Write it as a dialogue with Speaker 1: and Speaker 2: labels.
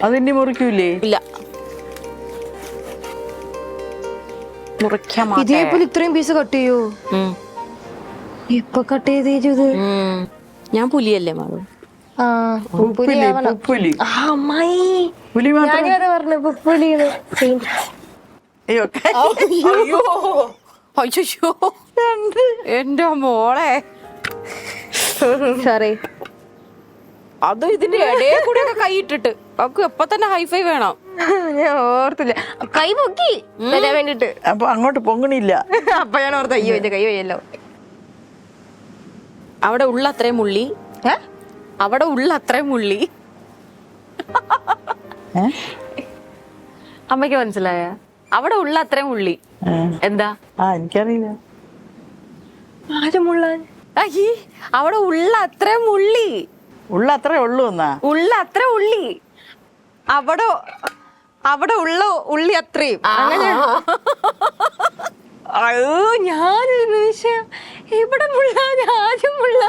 Speaker 1: അതിനി മുറിക്കൂലേ?
Speaker 2: ഇല്ല, മുറിക്കാൻ
Speaker 3: ഇതേപോലെ ഇത്രയും പീസ് കട്ട് ചെയ്യോ? ഇപ്പൊ കട്ട് ചെയ്ത്
Speaker 2: ഞാൻ പുലിയല്ലേ മാളു?
Speaker 1: പുലി
Speaker 3: അമ്മായി
Speaker 1: പുലി മാത്രം.
Speaker 3: ഞാനത് പറഞ്ഞു പുലിന്ന്.
Speaker 1: അയ്യോ
Speaker 2: അയ്യോ അയ്യോ എന്റെ മോളെ,
Speaker 3: സോറി.
Speaker 2: അത് ഇതിന്റെ ഇടയിൽ കൂടെ ഒക്കെ കൈ ഇട്ടിട്ട് അവക്ക് എപ്പൊ തന്നെ ഹൈഫൈ വേണം.
Speaker 3: ഞാൻ ഓർത്തില്ല, കൈ പൊക്കി വരാൻ വേണ്ടിട്ട്.
Speaker 1: അപ്പൊ അങ്ങോട്ട് പൊങ്ങണില്ല.
Speaker 3: അപ്പൊ ഞാൻ ഓർത്ത് അയ്യോ എന്റെ കൈ വയ്യല്ലോ.
Speaker 2: അവിടെ ഉള്ള അത്രയും ഉള്ളി, അവിടെ ഉള്ള അത്രയും ഉള്ളി.
Speaker 3: അമ്മയ്ക്ക് മനസ്സിലായ?
Speaker 2: അവിടെ ഉള്ള അത്രയും ഉള്ളി എന്താ?
Speaker 1: എനിക്കറിയില്ല.
Speaker 3: ആരുമുള്ളാൻ
Speaker 2: അയ്യേ, അവിടെ ഉള്ള അത്രയും ഉള്ളി,
Speaker 1: ഉള്ള അത്രേ ഉള്ളൂ എന്നാ?
Speaker 2: ഉള്ള അത്ര ഉള്ളി,
Speaker 3: അവിടെ അവിടെ ഉള്ള ഉള്ളി അത്രയും. അയ്യോ ഞാനൊരു നിമിഷം ഇവിടെ മുള്ള, ആരും മുള്ള.